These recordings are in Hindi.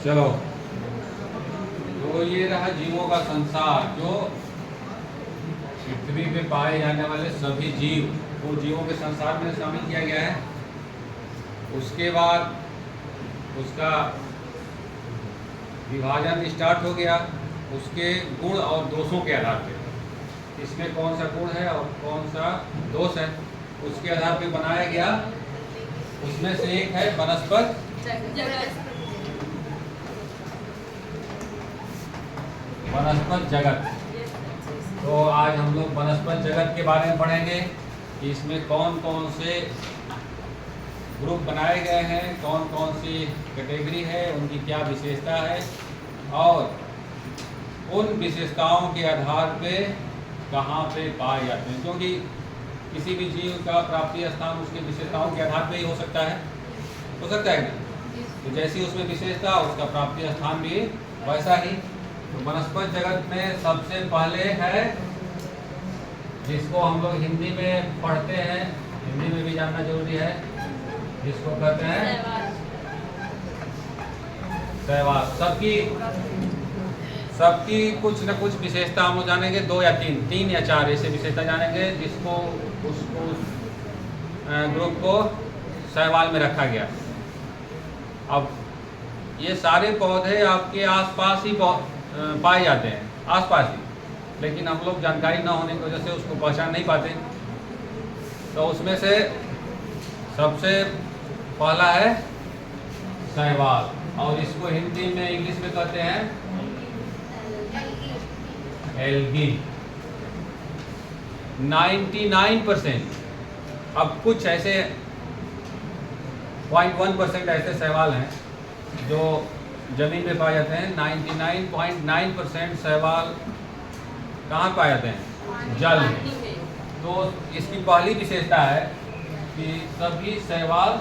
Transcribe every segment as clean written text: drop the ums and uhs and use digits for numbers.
चलो, तो ये रहा जीवों का संसार। जो पृथ्वी पे पाए जाने वाले सभी जीव को जीवों के संसार में शामिल किया गया है। उसके बाद उसका विभाजन स्टार्ट हो गया उसके गुण और दोषों के आधार पे। इसमें कौन सा गुण है और कौन सा दोष है उसके आधार पे बनाया गया। उसमें से एक है वनस्पत जगत। तो आज हम लोग वनस्पत जगत के बारे में पढ़ेंगे कि इसमें कौन कौन से ग्रुप बनाए गए हैं, कौन कौन सी कैटेगरी है, उनकी क्या विशेषता है और उन विशेषताओं के आधार पे कहाँ पे पाए जाते हैं। क्योंकि किसी भी जीव का प्राप्ति स्थान उसके विशेषताओं के आधार पे ही हो सकता है ना। तो जैसी उसमें विशेषता उसका प्राप्ति स्थान भी वैसा ही। तो वनस्पत जगत में सबसे पहले है जिसको हम लोग हिंदी में पढ़ते हैं, हिंदी में भी जानना जरूरी है, जिसको कहते हैं शैवाल। सबकी कुछ न कुछ विशेषता हम लोग जानेंगे, 2 या 3 या 4 ऐसे विशेषता जानेंगे जिसको उसको ग्रुप को शैवाल में रखा गया। अब ये सारे पौधे आपके आसपास ही पाए जाते हैं, आसपास ही, लेकिन हम लोग जानकारी ना होने की वजह से उसको पहचान नहीं पाते। तो उसमें से सबसे पहला है शैवाल, और इसको हिंदी में इंग्लिश में कहते हैं एल्गी। 99%, अब कुछ ऐसे 0.1% ऐसे शैवाल हैं जो जमीन में पाए जाते हैं। 99.9% शैवाल कहाँ पाए जाते हैं? जल में। तो इसकी पहली विशेषता है कि सभी शैवाल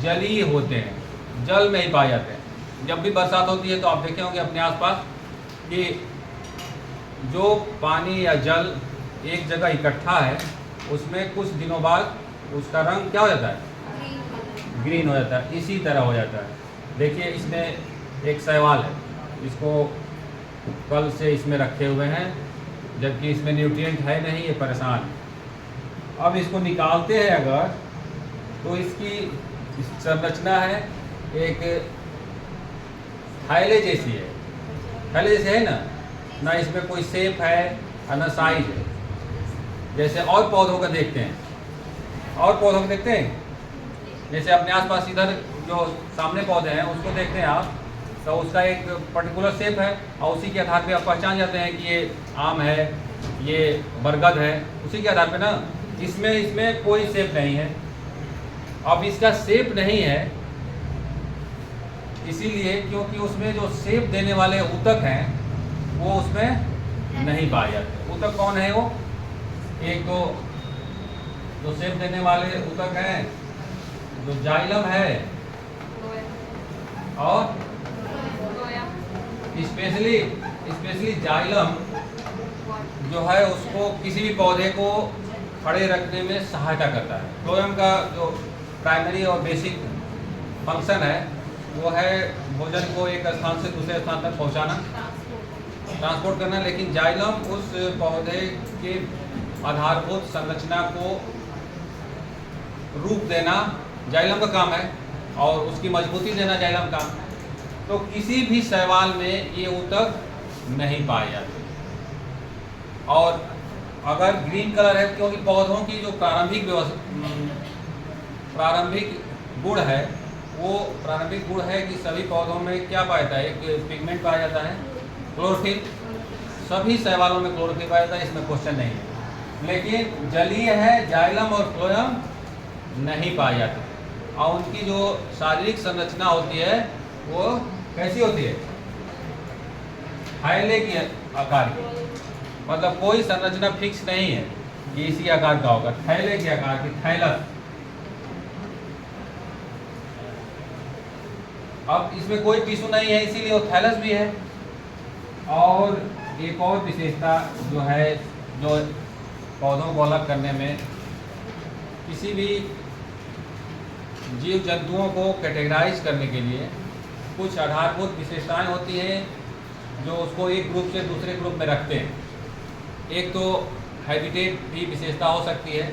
जलीय होते हैं, जल में ही पाए जाते हैं। जब भी बरसात होती है तो आप देखे होंगे अपने आसपास कि जो पानी या जल एक जगह इकट्ठा है उसमें कुछ दिनों बाद उसका रंग क्या हो जाता है? ग्रीन हो जाता है। इसी तरह हो जाता है। देखिए इसमें एक शैवाल है, इसको कल से इसमें रखे हुए हैं, जबकि इसमें न्यूट्रिएंट है नहीं, ये परेशान है। अब इसको निकालते हैं अगर, तो इसकी संरचना है एक थैले जैसी है। थैले जैसे है ना इसमें कोई शेप है और ना साइज है। जैसे और पौधों का देखते हैं, जैसे अपने आसपास इधर जो सामने पौधे हैं उसको देखते हैं आप, तो उसका एक पर्टिकुलर शेप है और उसी के आधार पे आप पहचान जाते हैं कि ये आम है, ये बरगद है, उसी के आधार पे ना। इसमें कोई शेप नहीं है। अब इसका शेप नहीं है इसीलिए क्योंकि उसमें जो शेप देने वाले ऊतक हैं वो उसमें नहीं पाए जाते। ऊतक कौन है? वो एक तो जो शेप देने वाले ऊतक हैं, जो जाइलम है और स्पेशली जाइलम जो है उसको किसी भी पौधे को खड़े रखने में सहायता करता है। फ्लोएम का जो प्राइमरी और बेसिक फंक्शन है वो है भोजन को एक स्थान से दूसरे स्थान तक पहुंचाना, ट्रांसपोर्ट करना। लेकिन जाइलम उस पौधे के आधारभूत संरचना को रूप देना जाइलम का काम है और उसकी मजबूती देना जाइलम का। तो किसी भी शैवाल में ये ऊतक नहीं पाए जाते। और अगर ग्रीन कलर है क्योंकि पौधों की जो प्रारंभिक गुण है वो प्रारंभिक गुण है कि सभी पौधों में क्या पाया जाता है? एक पिगमेंट पाया जाता है, क्लोरोफिल। सभी शैवालों में क्लोरोफिल पाया जाता है, इसमें क्वेश्चन नहीं है। लेकिन जलीय है, जाइलम और फ्लोएम नहीं पाए जाते। और उनकी जो शारीरिक संरचना होती है वो कैसी होती है? थैले की आकार की। मतलब कोई संरचना फिक्स नहीं है कि इसी आकार का होगा, थैले के आकार की, थैलस। अब इसमें कोई टिश्यू नहीं है इसीलिए वो थैलस भी है। और एक और विशेषता जो है, जो पौधों को अलग करने में किसी भी जीव जंतुओं को कैटेगराइज करने के लिए कुछ आधारभूत विशेषताएं होती हैं जो उसको एक ग्रुप से दूसरे ग्रुप में रखते हैं। एक तो हैबिटेट भी विशेषता हो सकती है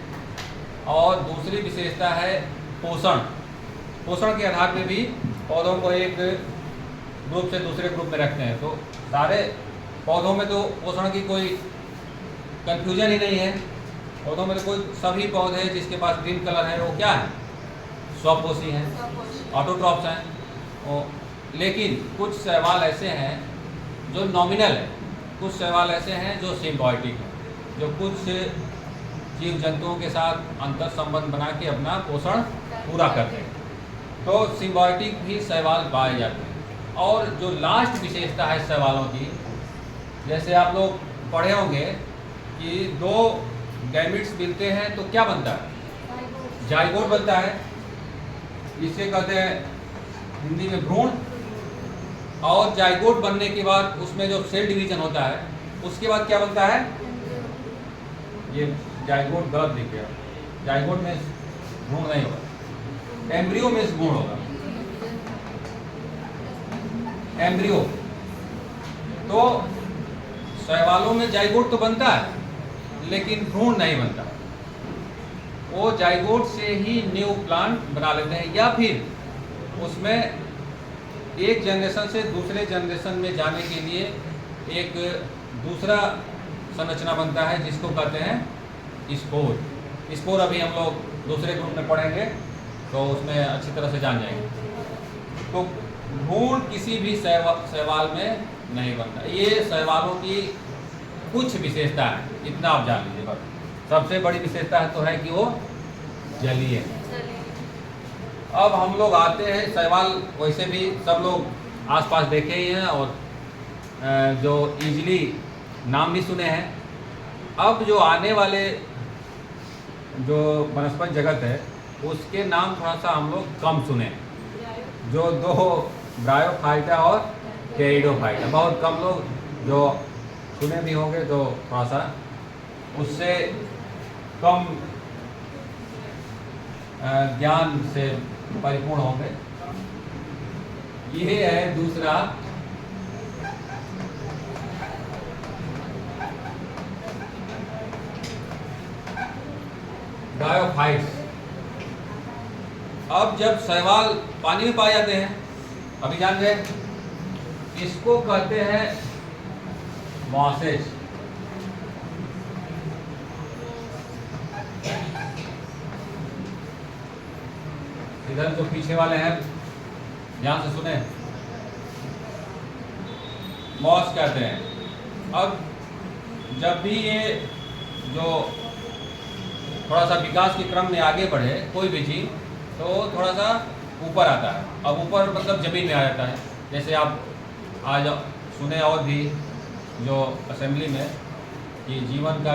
और दूसरी विशेषता है पोषण। पोषण के आधार पे भी पौधों को एक ग्रुप से दूसरे ग्रुप में रखते हैं। तो सारे पौधों में तो पोषण की कोई कंफ्यूजन ही नहीं है। पौधों में तो कोई सभी पौधे जिसके पास ग्रीन कलर है वो क्या है, स्वपोषी हैं, ऑटोट्रॉप्स हैं। लेकिन कुछ शैवाल ऐसे हैं जो नॉमिनल है, कुछ शैवाल ऐसे हैं जो सिम्बायोटिक हैं, जो कुछ जीव जंतुओं के साथ अंतर संबंध बना के अपना पोषण पूरा करते हैं। तो सिम्बायोटिक भी शैवाल पाए जाते हैं। और जो लास्ट विशेषता है शैवालों की, जैसे आप लोग पढ़े होंगे कि दो गैमिट्स मिलते हैं तो क्या बनता है, जाइगोट बनता है। इसे कहते हैं हिंदी में भ्रूण। और जाइगोट बनने के बाद उसमें जो सेल डिवीजन होता है उसके बाद क्या बनता है, ये जाइगोट गलत दिख गया, जाइगोट में भ्रूण नहीं होगा, एम्ब्रियो में भ्रूण होगा, एम्ब्रियो। तो शैवालों में जाइगोट तो बनता है लेकिन भ्रूण नहीं बनता। वो जाइगोट से ही न्यू प्लांट बना लेते हैं, या फिर उसमें एक जनरेशन से दूसरे जनरेशन में जाने के लिए एक दूसरा संरचना बनता है जिसको कहते हैं स्पोर। स्पोर अभी हम लोग दूसरे ग्रुप में पढ़ेंगे तो उसमें अच्छी तरह से जान जाएंगे। तो भ्रूण किसी भी शैवाल में नहीं बनता। ये शैवालों की कुछ विशेषता है, इतना आप जान लीजिए बस। सबसे बड़ी विशेषता तो है कि वो जलीय है। अब हम लोग आते हैं शैवाल, वैसे भी सब लोग आसपास देखे ही हैं और जो इजली नाम भी सुने हैं। अब जो आने वाले जो वनस्पति जगत है उसके नाम थोड़ा सा हम लोग कम सुने हैं। जो दो ब्रायोफाइटा और टेरिडोफाइटा, बहुत कम लोग जो सुने भी होंगे, तो थोड़ा सा उससे कम ज्ञान से परिपूर्ण होंगे। ये है दूसरा ब्रायोफाइट्स। अब जब शैवाल पानी में पाए जाते हैं, अभी जान गए, इसको कहते हैं मॉसेज। इधर जो पीछे वाले हैं ध्यान से सुने, मॉस कहते हैं। अब जब भी ये जो थोड़ा सा विकास के क्रम में आगे बढ़े कोई भी चीज, तो थोड़ा सा ऊपर आता है। अब ऊपर मतलब जमीन में आ जाता है। जैसे आप आज सुने और भी जो असेंबली में कि जीवन का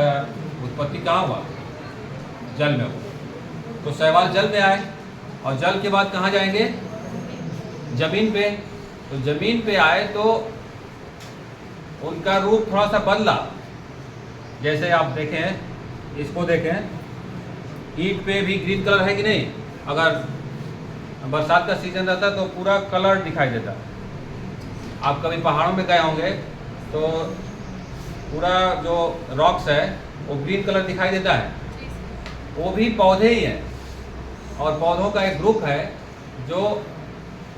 उत्पत्ति कहाँ हुआ, जल में हुआ। तो शैवाल जल में आए और जल के बाद कहाँ जाएंगे, जमीन पे। तो जमीन पे आए तो उनका रूप थोड़ा सा बदला। जैसे आप देखें, इसको देखें, ईंट पे भी ग्रीन कलर है कि नहीं। अगर बरसात का सीजन रहता है तो पूरा कलर दिखाई देता। आप कभी पहाड़ों में गए होंगे तो पूरा जो रॉक्स है वो ग्रीन कलर दिखाई देता है, वो भी पौधे ही हैं। और पौधों का एक ग्रुप है जो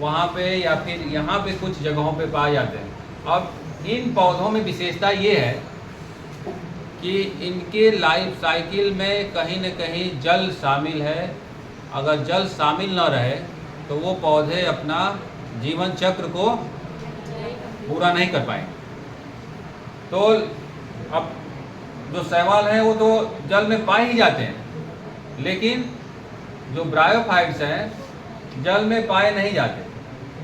वहाँ पे या फिर यहाँ पे कुछ जगहों पे पाए जाते हैं। अब इन पौधों में विशेषता ये है कि इनके लाइफ साइकिल में कहीं न कहीं जल शामिल है। अगर जल शामिल न रहे तो वो पौधे अपना जीवन चक्र को पूरा नहीं कर पाएंगे। तो अब जो शैवाल हैं वो तो जल में पाए ही जाते हैं, लेकिन जो ब्रायोफाइट्स हैं जल में पाए नहीं जाते,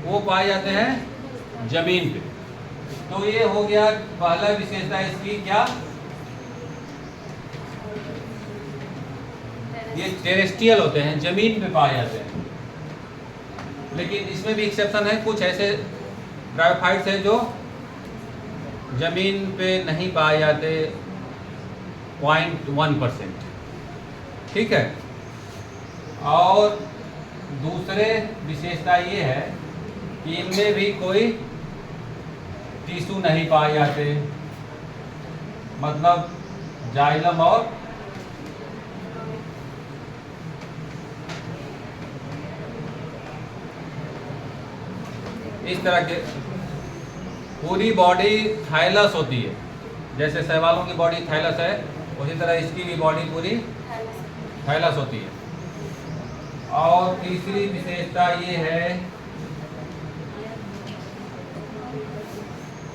वो पाए जाते हैं जमीन पे। तो ये हो गया पहला विशेषता इसकी, क्या, ये टेरेस्ट्रियल होते हैं, जमीन पे पाए जाते हैं। लेकिन इसमें भी एक्सेप्शन है, कुछ ऐसे ब्रायोफाइट्स हैं जो जमीन पे नहीं पाए जाते, 0.1%। ठीक है। और दूसरे विशेषता ये है कि इनमें भी कोई टिश्यू नहीं पाए जाते, मतलब जाइलम और इस तरह के पूरी बॉडी थाइलस होती है। जैसे शैवालों की बॉडी थाइलस है, उसी तरह इसकी भी बॉडी पूरी थाइलस होती है। और तीसरी विशेषता ये है,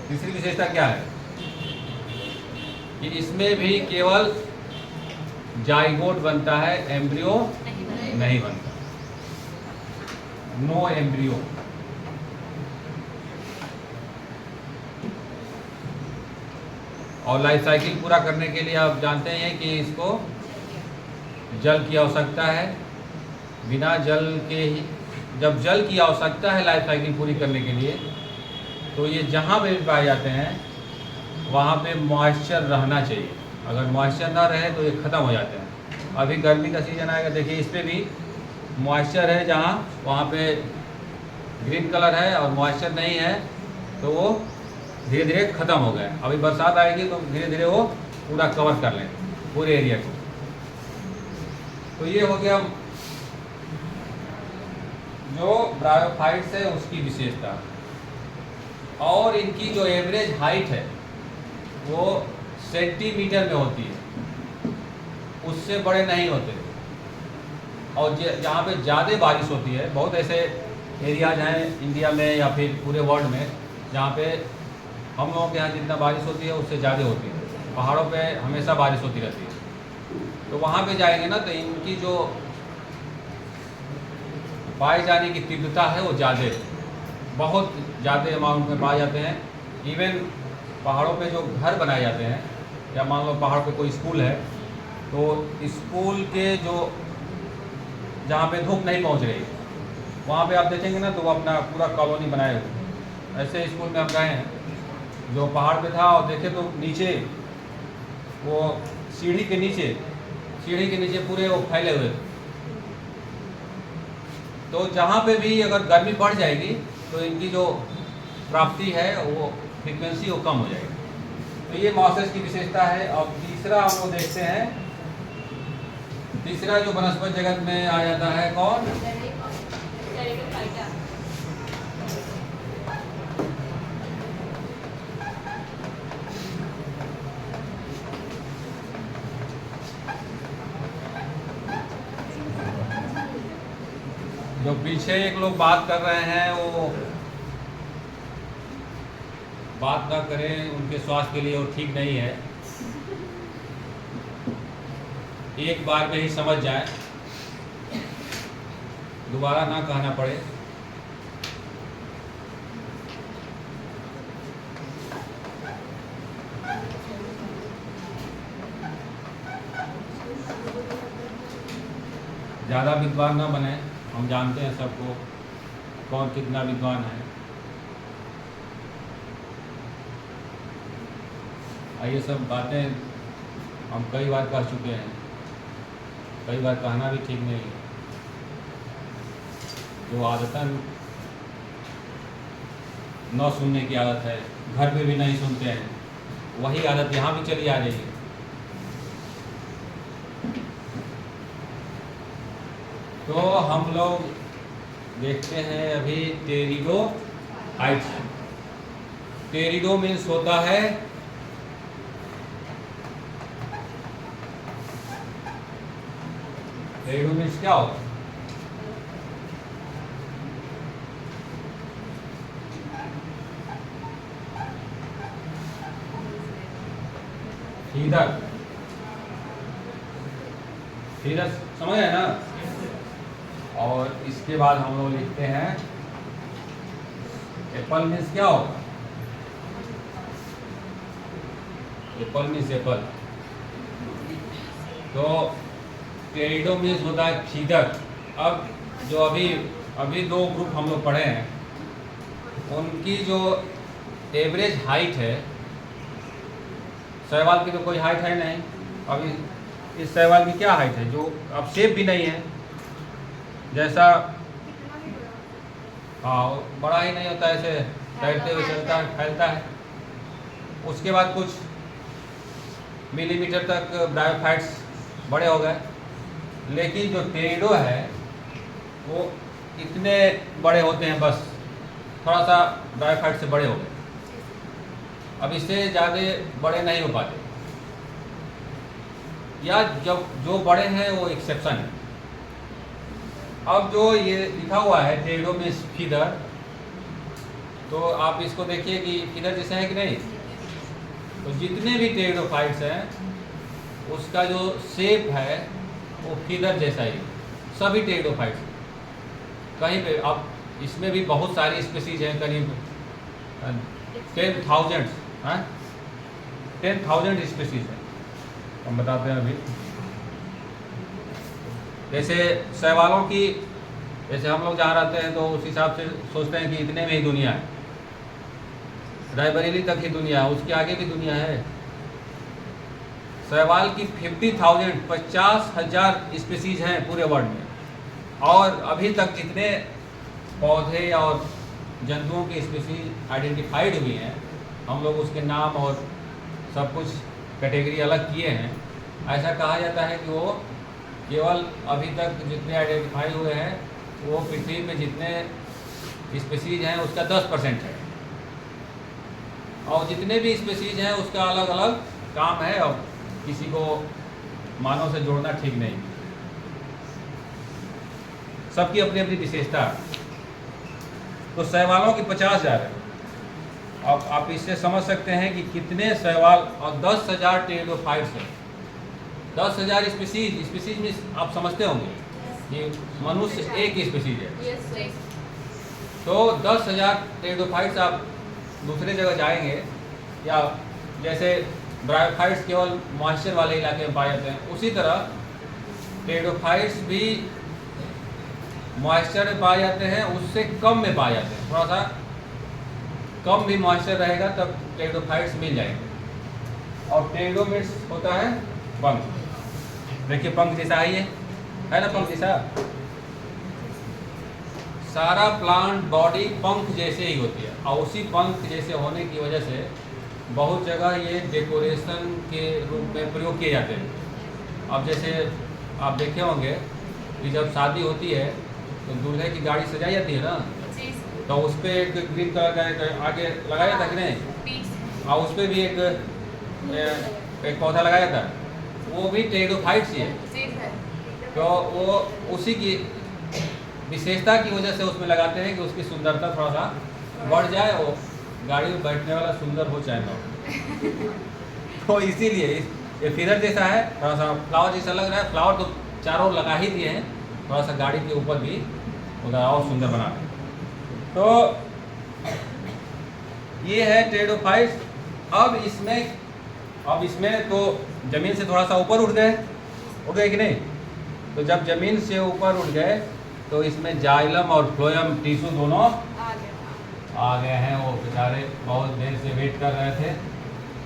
तीसरी विशेषता क्या है कि इसमें भी केवल जाइगोट बनता है, एम्ब्रियो नहीं बनता, नो एम्ब्रियो। और लाइफ साइकिल पूरा करने के लिए आप जानते हैं कि इसको जल की आवश्यकता है। बिना जल के ही, जब जल की आवश्यकता है लाइफ साइकिल पूरी करने के लिए, तो ये जहाँ पे भी पाए जाते हैं वहाँ पे मॉइस्चर रहना चाहिए। अगर मॉइस्चर ना रहे तो ये ख़त्म हो जाते हैं। अभी गर्मी का सीज़न आएगा, देखिए इस पर भी मॉइस्चर है, जहाँ वहाँ पे ग्रीन कलर है और मॉइस्चर नहीं है तो वो धीरे धीरे ख़त्म हो गए। अभी बरसात आएगी तो धीरे धीरे वो पूरा कवर कर लें पूरे एरिया को। तो ये हो गया जो ब्रायोफाइट्स है उसकी विशेषता। और इनकी जो एवरेज हाइट है वो सेंटीमीटर में होती है, उससे बड़े नहीं होते। और जहाँ पे ज़्यादा बारिश होती है, बहुत ऐसे एरियाज हैं इंडिया में या फिर पूरे वर्ल्ड में जहाँ पे हम लोगों के यहाँ जितना बारिश होती है उससे ज़्यादा होती है। पहाड़ों पे हमेशा बारिश होती रहती है, तो वहाँ पे जाएंगे ना तो इनकी जो पाए जाने की तीव्रता है वो ज़्यादा, बहुत ज़्यादा अमाउंट में पाए जाते हैं। इवन पहाड़ों पे जो घर बनाए जाते हैं, या मान लो पहाड़ पे कोई स्कूल है, तो स्कूल के जो जहाँ पे धूप नहीं पहुँच रही वहाँ पे आप देखेंगे ना तो वो अपना पूरा कॉलोनी बनाए हुए। ऐसे स्कूल में हम गए हैं जो पहाड़ पे था, और देखे तो नीचे वो सीढ़ी के नीचे पूरे वो फैले हुए थे। तो जहाँ पे भी अगर गर्मी बढ़ जाएगी तो इनकी जो प्राप्ति है वो फ्रीक्वेंसी वो कम हो जाएगी। तो ये मॉसेस की विशेषता है। और तीसरा हम लोग देखते हैं, तीसरा जो वनस्पति जगत में आ जाता है कौन, जो पीछे एक लोग बात कर रहे हैं वो बात ना करें, उनके स्वास्थ्य के लिए वो ठीक नहीं है। एक बार में ही समझ जाए, दोबारा ना कहना पड़े। ज़्यादा विद्वान ना बने, हम जानते हैं सबको कौन कितना विद्वान है। ये सब बातें हम कई बार कह चुके हैं, कई बार कहना भी ठीक नहीं है। जो आदतन न सुनने की आदत है, घर पे भी नहीं सुनते हैं, वही आदत यहाँ भी चली आ रही है। तो हम लोग देखते हैं अभी टेरिडोफाइट्स। टेरिडो मीन्स होता है टेरिडो मीन्स क्या होता है, फीदर। फीदर समझ है ना। और इसके बाद हम लोग लिखते हैं एप्पल मीन्स क्या होगा, एप्पल मीन्स एप्पल। तो टेरिडो मीन्स होता है फीदर। अब जो अभी दो ग्रुप हम लोग पढ़े हैं, उनकी जो एवरेज हाइट है, शैवाल की तो कोई हाइट है नहीं। अभी इस शैवाल की क्या हाइट है, जो अब शेप भी नहीं है, जैसा हाँ, बड़ा ही नहीं होता, ऐसे तैरते हुए चलता है, फैलता है। उसके बाद कुछ मिलीमीटर तक ब्रायोफाइट्स बड़े हो गए, लेकिन जो टेरिडो है वो इतने बड़े होते हैं, बस थोड़ा सा ब्रायोफाइट से बड़े हो गए, अब इससे ज़्यादा बड़े नहीं हो पाते, या जब जो बड़े हैं वो एक्सेप्शन है। अब जो ये लिखा हुआ है टेरिडो में फीदर, तो आप इसको देखिए कि फीदर जैसा है कि नहीं। तो जितने भी टेरिडोफाइट्स हैं उसका जो शेप है वो फीदर जैसा ही, सभी टेरिडोफाइट्स। कहीं पे अब इसमें भी बहुत सारी स्पीसीज हैं, करीब 10,000 10,000 स्पीसीज हैं, हम बताते हैं अभी। जैसे शैवालों की, जैसे हम लोग जहाँ रहते हैं तो उस हिसाब से सोचते हैं कि इतने में ही दुनिया है, रायबरेली तक ही दुनिया है, उसके आगे भी दुनिया है। शैवाल की 50,000 50,000 स्पीसीज हैं पूरे वर्ल्ड में, और अभी तक जितने पौधे और जंतुओं की स्पीसीज आइडेंटिफाइड हुई हैं, हम लोग उसके नाम और सब कुछ कैटेगरी अलग किए हैं। ऐसा कहा जाता है कि वो केवल अभी तक जितने आइडेंटिफाई हुए हैं वो पृथ्वी पे जितने स्पीसीज हैं उसका 10% है, और जितने भी स्पीसीज हैं उसका अलग अलग काम है, और किसी को मानव से जोड़ना ठीक नहीं, सबकी अपनी अपनी विशेषता है। तो शैवालों की 50,000 है। अब आप इससे समझ सकते हैं कि कितने शैवाल, और 10,000 टेरिडोफाइट्स हैं। 10,000 स्पीसीज में आप समझते होंगे कि मनुष्य एक ही स्पीसीज है। तो 10,000 टेरिडोफाइट्स आप दूसरे जगह जाएंगे, या जैसे ब्रायोफाइट्स केवल मॉइस्चर वाले इलाके में पाए जाते हैं, उसी तरह टेरिडोफाइट्स भी मॉइस्चर में पाए जाते हैं, उससे कम में पाए जाते हैं। थोड़ा सा कम भी मॉइस्चर रहेगा तब टेरिडोफाइट्स मिल जाएंगे। और टेरिडो मीन्स होता है पंख, देखिए पंख जैसा ही है ना, पंख जैसा। सारा प्लांट बॉडी पंख जैसे ही होती है, और उसी पंख जैसे होने की वजह से बहुत जगह ये डेकोरेशन के रूप में प्रयोग किए जाते हैं। अब जैसे आप देखे होंगे कि जब शादी होती है तो दूल्हे की गाड़ी सजाई जाती है ना, तो उस पर एक ग्रीन कलर का आगे लगाया जाता है कि नहीं, और उस पर भी एक पौधा लगाया जाता है, वो भी टेरिडोफाइट्स ही है। तो वो उसी की विशेषता की वजह से उसमें लगाते हैं कि उसकी सुंदरता थोड़ा सा बढ़ जाए, और गाड़ी में बैठने वाला सुंदर हो चाहे ना हो। तो इसीलिए ये फिगर जैसा है, थोड़ा सा फ्लावर जैसा लग रहा है। फ्लावर तो चारों लगा ही दिए हैं, थोड़ा सा गाड़ी के ऊपर भी उधर और सुंदर बना दें। तो ये है टेरिडोफाइट्स। अब इसमें तो ज़मीन से थोड़ा सा ऊपर उठ गए कि नहीं। तो जब ज़मीन से ऊपर उठ गए तो इसमें जाइलम और फ्लोएम टिश्यू दोनों आ गए हैं। वो बेचारे बहुत देर से वेट कर रहे थे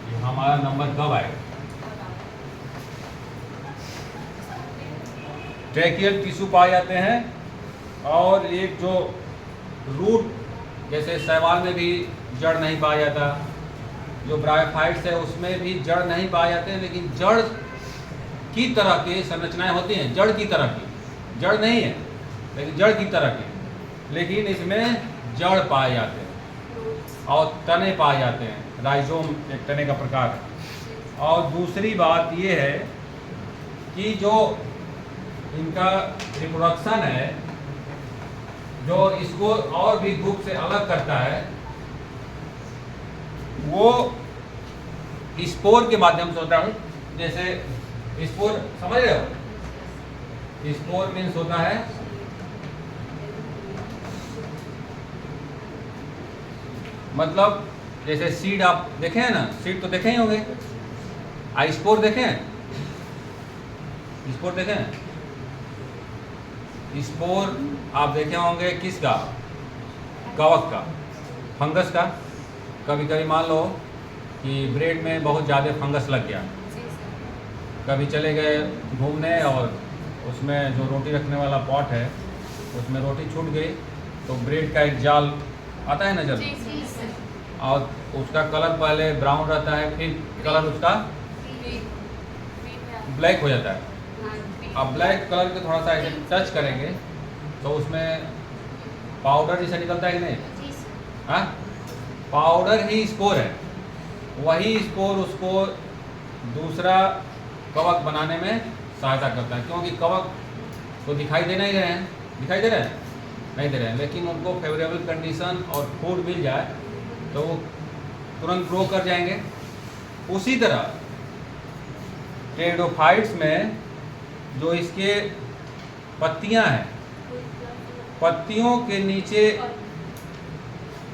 कि हमारा नंबर कब आएगा। ट्रैकियल टिश्यू पाए जाते हैं, और एक जो रूट, जैसे शैवाल में भी जड़ नहीं पाया जाता, जो ब्रायोफाइट्स है उसमें भी जड़ नहीं पाए जाते हैं, लेकिन जड़ की तरह के संरचनाएं होती हैं, जड़ की तरह की, जड़ नहीं है लेकिन जड़ की तरह की, लेकिन इसमें जड़ पाए जाते हैं और तने पाए जाते हैं। राइजोम एक तने का प्रकार है। और दूसरी बात ये है कि जो इनका रिप्रोडक्शन है, जो इसको और भी ग्रुप से अलग करता है, वो स्पोर के माध्यम से होता है। जैसे स्पोर समझ रहे हो, स्पोर मीन्स होता है मतलब जैसे सीड आप देखे हैं ना, सीड तो देखे ही होंगे। स्पोर देखें, स्पोर देखें, स्पोर आप देखे होंगे किसका, कवक का, फंगस का। कभी कभी मान लो कि ब्रेड में बहुत ज़्यादा फंगस लग गया, कभी चले गए घूमने और उसमें जो रोटी रखने वाला पॉट है उसमें रोटी छूट गई, तो ब्रेड का एक जाल आता है नजर, और उसका कलर पहले ब्राउन रहता है, फिर कलर उसका ब्लैक हो जाता है। अब ब्लैक कलर को थोड़ा सा ऐसे टच करेंगे तो उसमें पाउडर जैसा निकलता है कि नहीं? हाँ, पाउडर ही स्पोर है, वही स्पोर उसको दूसरा कवक बनाने में सहायता करता है, क्योंकि कवक तो दिखाई दे नहीं रहे हैं, दिखाई दे रहे हैं? नहीं दे रहे हैं, लेकिन उनको फेवरेबल कंडीशन और फूड मिल जाए तो वो तुरंत ग्रो कर जाएंगे। उसी तरह टेरिडोफाइट्स में जो इसके पत्तियां हैं, पत्तियों के नीचे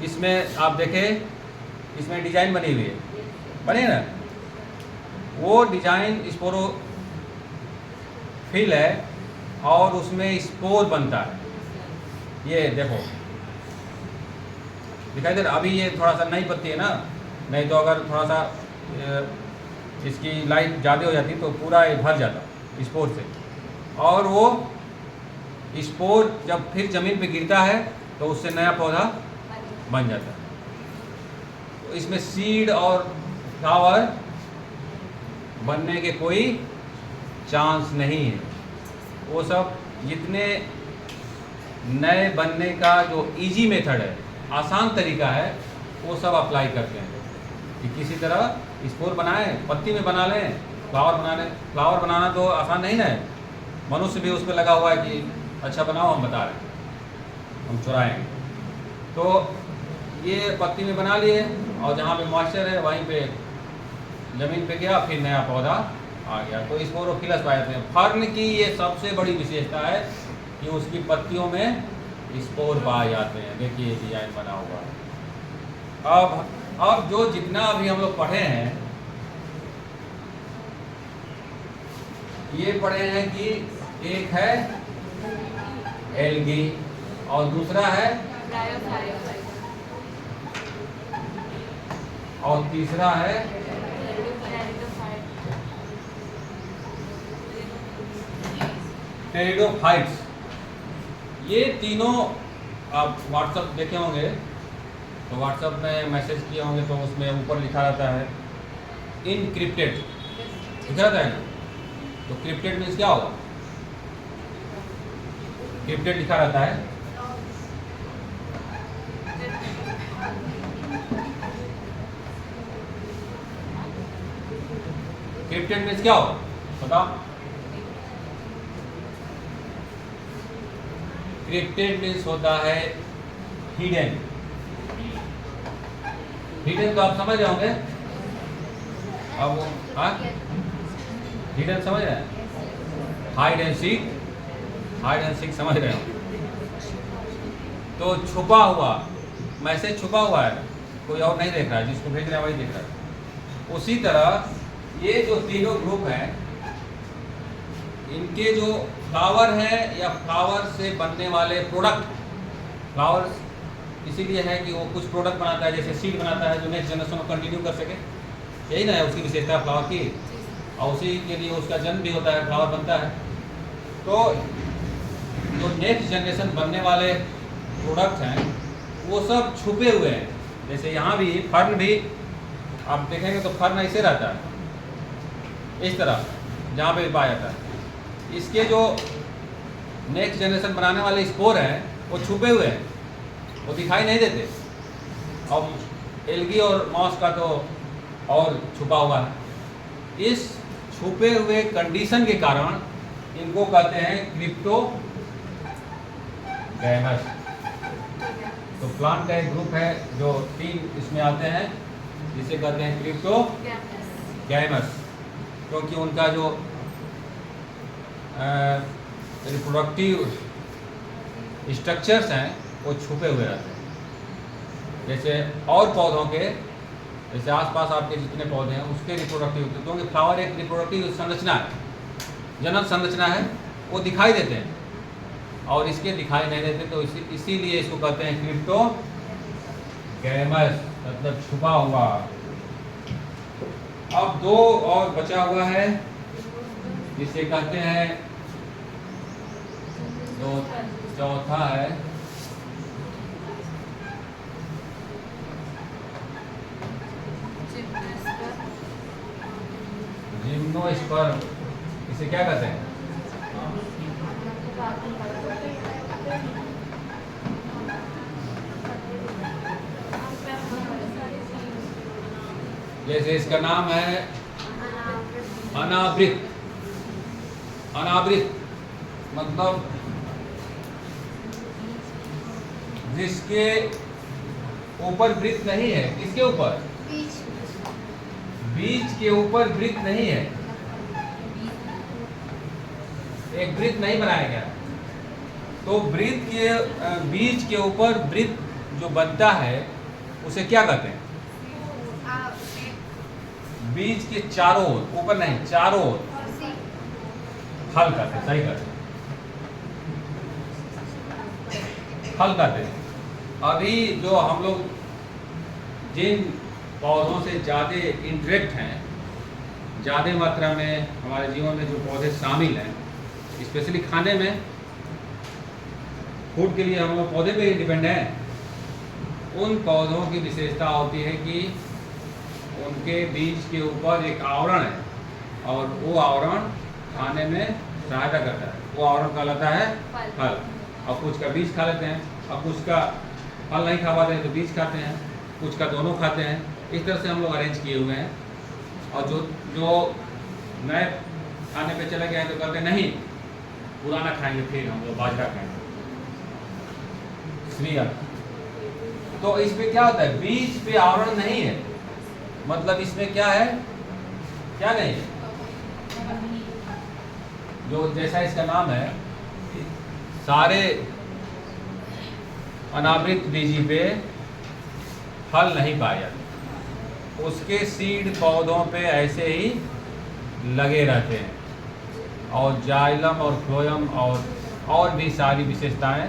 इसमें आप देखें, इसमें डिजाइन बनी हुई है, बनी ना? वो डिजाइन स्पोरोफिल है और उसमें स्पोर बनता है। ये देखो दिखाई दे रहा? अभी ये थोड़ा सा नई पत्ती है ना, नहीं तो अगर थोड़ा सा इसकी लाइट ज़्यादा हो जाती तो पूरा ये भर जाता स्पोर से, और वो स्पोर जब फिर ज़मीन पे गिरता है तो उससे नया पौधा बन जाता है। तो इसमें सीड और फ्लावर बनने के कोई चांस नहीं है। वो सब जितने नए बनने का जो इजी मेथड है, आसान तरीका है, वो सब अप्लाई करते हैं कि किसी तरह स्पोर बनाएं, पत्ती में बना लें, फ्लावर बना लें। फ्लावर बनाना तो आसान नहीं ना है, मनुष्य भी उस पर लगा हुआ है कि अच्छा बनाओ, हम बता रहे हैं, हम चुराएंगे। तो ये पत्ती में बना लिए और जहाँ पे मॉइस्चर है वहीं पे ज़मीन पे गया, फिर नया पौधा आ गया। तो स्पोरोफिलस पाए जाते हैं। फर्न की ये सबसे बड़ी विशेषता है कि उसकी पत्तियों में स्पोर पाए जाते हैं। देखिए डिजाइन बना हुआ है। अब जो जितना अभी हम लोग पढ़े हैं, ये पढ़े हैं कि एक है एल्गी और दूसरा है और तीसरा है टेरिडोफाइट्स। ये तीनों आप व्हाट्सएप देखे होंगे तो व्हाट्सएप में मैसेज किए होंगे तो उसमें ऊपर लिखा रहता है इनक्रिप्टेड, लिखा रहता है ना? तो क्रिप्टेड मीन्स क्या होगा? क्रिप्टेड लिखा रहता है, क्रिप्टेड मीन्स क्या होगा बताओ? क्रिप्टेड मीन्स होता है हिडन। हिडन तो आप समझ रहे होंगे। अब हाँ, हिडन समझ रहे हैं? Hide and seek, hide and seek समझ रहे हो? तो छुपा हुआ, मैसेज छुपा हुआ है, कोई और नहीं देख रहा है, जिसको भेज रहे हैं वही देख रहा है। उसी तरह ये जो तीनों ग्रुप हैं, इनके जो फ्लावर है या फ्लावर से बनने वाले प्रोडक्ट, फ्लावर इसीलिए है कि वो कुछ प्रोडक्ट बनाता है, जैसे सीड बनाता है जो नेक्स्ट जनरेशन को कंटिन्यू कर सके, यही ना है उसकी विशेषता है फ्लावर की, और उसी के लिए उसका जन्म भी होता है, फ्लावर बनता है। तो जो नेक्स्ट जनरेशन बनने वाले प्रोडक्ट हैं वो सब छुपे हुए हैं। जैसे यहाँ भी फर्न भी आप देखेंगे तो फर्न ऐसे रहता है, इस तरह जहाँ पे पाया जाता है। इसके जो नेक्स्ट जनरेशन बनाने वाले स्पोर हैं वो छुपे हुए हैं, वो दिखाई नहीं देते। और एल्गी और मॉस का तो और छुपा हुआ है। इस छुपे हुए कंडीशन के कारण इनको कहते हैं क्रिप्टोगैमस। तो प्लांट का एक ग्रुप है जो 3 इसमें आते हैं, जिसे कहते हैं क्रिप्टोगैमस, क्योंकि उनका जो रिप्रोडक्टिव स्ट्रक्चर्स हैं वो छुपे हुए रहते हैं। जैसे और पौधों के, जैसे आसपास आपके जितने पौधे हैं उसके रिप्रोडक्टिव, क्योंक't फ्लावर एक रिप्रोडक्टिव संरचना है, जनन संरचना है, वो दिखाई देते हैं और इसके दिखाई नहीं देते। तो इसीलिए इसको कहते हैं क्रिप्टोगैमस, मतलब छुपा हुआ। अब 2 और बचा हुआ है जिसे कहते हैं, जो चौथा है जिम्नोस्पर्म, इसे क्या कहते हैं? जैसे इसका नाम है अनावृत। अनावृत मतलब जिसके ऊपर वृत्त नहीं है। किसके ऊपर? बीज के ऊपर वृत्त नहीं है, एक वृत्त नहीं बनाया गया। तो वृत्त के बीज के ऊपर वृत्त जो बनता है उसे क्या कहते हैं? बीज के चारों ओर, ऊपर नहीं, चारों ओर फल कहते हैं। सही कहते हैं, फल कहते हैं। अभी जो हम लोग जिन पौधों से ज़्यादा इंटरेक्ट हैं, ज़्यादा मात्रा में हमारे जीवन में जो पौधे शामिल हैं, स्पेशली खाने में, फूड के लिए हम लोग पौधे पे ही डिपेंड हैं। उन पौधों की विशेषता होती है कि उनके बीज के ऊपर एक आवरण है और वो आवरण खाने में सहायता करता है। वो आवरण कहलाता है फल। और कुछ का बीज खा लेते हैं, और कुछ का फल नहीं खा पाते हैं तो बीज खाते हैं, कुछ का दोनों खाते हैं। इस तरह से हम लोग अरेंज किए हुए हैं। और जो नए खाने पे चले गए हैं तो कहते हैं नहीं, पुराना खाएंगे, फिर हम लोग बाजरा खाएंगे। इसलिए तो इसमें क्या होता है, बीज पे आवरण नहीं है, मतलब इसमें क्या है, क्या नहीं है, जो जैसा इसका नाम है, सारे अनावृत बीजी पे फल नहीं पाए जाते। उसके सीड पौधों पे ऐसे ही लगे रहते हैं, और जाइलम और फ्लोएम और भी सारी विशेषताएं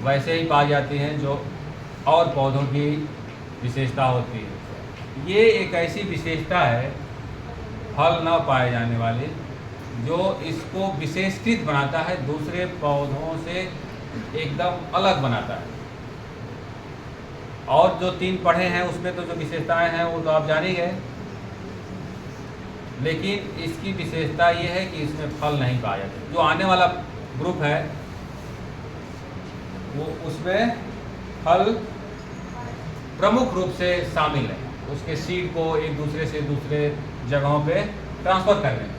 वैसे ही पाई जाती हैं जो और पौधों की विशेषता होती है। ये एक ऐसी विशेषता है फल न पाए जाने वाली, जो इसको विशेषकृत बनाता है, दूसरे पौधों से एकदम अलग बनाता है। और जो 3 पढ़े हैं उसमें तो जो विशेषताएं हैं वो तो आप जान ही गए, लेकिन इसकी विशेषता ये है कि इसमें फल नहीं पाए जाते। जो आने वाला ग्रुप है वो उसमें फल प्रमुख रूप से शामिल है, उसके सीड को एक दूसरे से दूसरे जगहों पे ट्रांसफ़र करने में।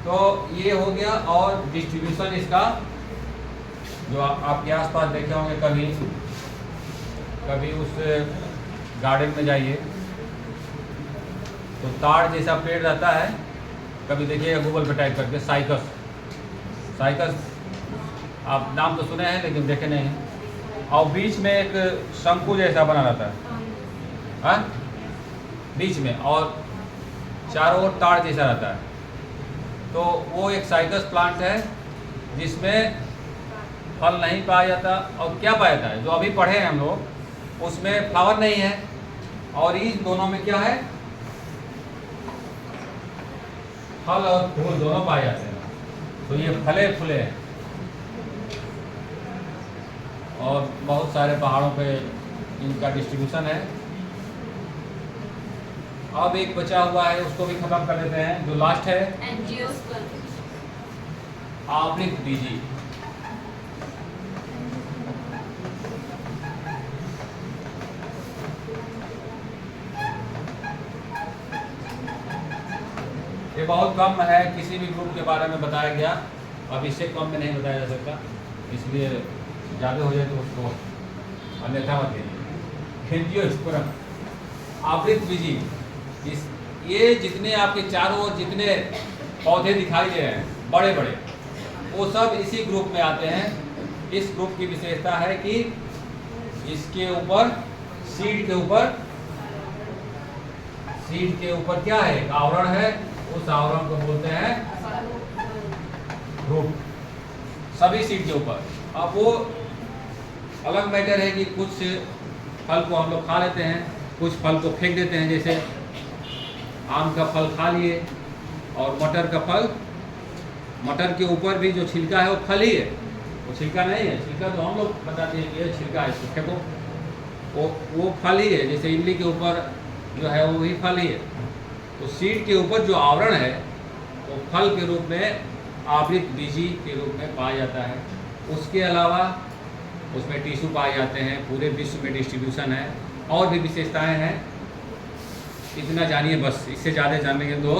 तो ये हो गया। और डिस्ट्रीब्यूशन इसका, जो आपके आसपास देखे होंगे, कभी उस गार्डन में जाइए तो ताड़ जैसा पेड़ रहता है, कभी देखिएगा गूगल पे टाइप करके साइकस, आप नाम तो सुने हैं लेकिन देखे नहीं हैं। और बीच में एक शंकु जैसा बना रहता है, हाँ, बीच में, और चारों ओर ताड़ जैसा रहता है। तो वो एक साइकस प्लांट है जिसमें फल नहीं पाया जाता। और क्या पाया जाता है, जो अभी पढ़े हैं हम लोग, उसमें फ्लावर नहीं है, और इन दोनों में क्या है, फल और फूल दोनों पाए जाते हैं। तो ये फले फूले हैं, और बहुत सारे पहाड़ों पे इनका डिस्ट्रीब्यूशन है। अब एक बचा हुआ है, उसको भी खत्म कर देते हैं, जो लास्ट है आवृत बीजी। ये बहुत कम है, किसी भी ग्रुप के बारे में बताया गया, अब इससे कम में नहीं बताया जा सकता, इसलिए ज़्यादा हो जाए तो उसको अन्यथा मत लीजिए। आवृत बीजी, ये जितने आपके चारों ओर जितने पौधे दिखाई दे रहे हैं बड़े बड़े, वो सब इसी ग्रुप में आते हैं। इस ग्रुप की विशेषता है कि इसके ऊपर सीड के ऊपर क्या है, एक आवरण है, उस आवरण को बोलते हैं ग्रुप, सभी सीड के ऊपर। अब वो अलग मैटर है कि कुछ फल को हम लोग खा लेते हैं, कुछ फल को फेंक देते हैं, जैसे आम का फल खा लिए, और मटर का फल, मटर के ऊपर भी जो छिलका है वो फल ही है, वो छिलका नहीं है। छिलका तो हम लोग बताते हैं कि ये छिलका है, इसको फेंको, वो फल ही है। जैसे इमली के ऊपर जो है वो भी फल ही है। तो सीड के ऊपर जो आवरण है वो फल के रूप में आवृत बीजी के रूप में पाया जाता है। उसके अलावा उसमें टिश्यू पाए जाते हैं, पूरे विश्व में डिस्ट्रीब्यूशन है और भी विशेषताएं हैं। इतना जानिए बस, इससे ज़्यादा जानने के तो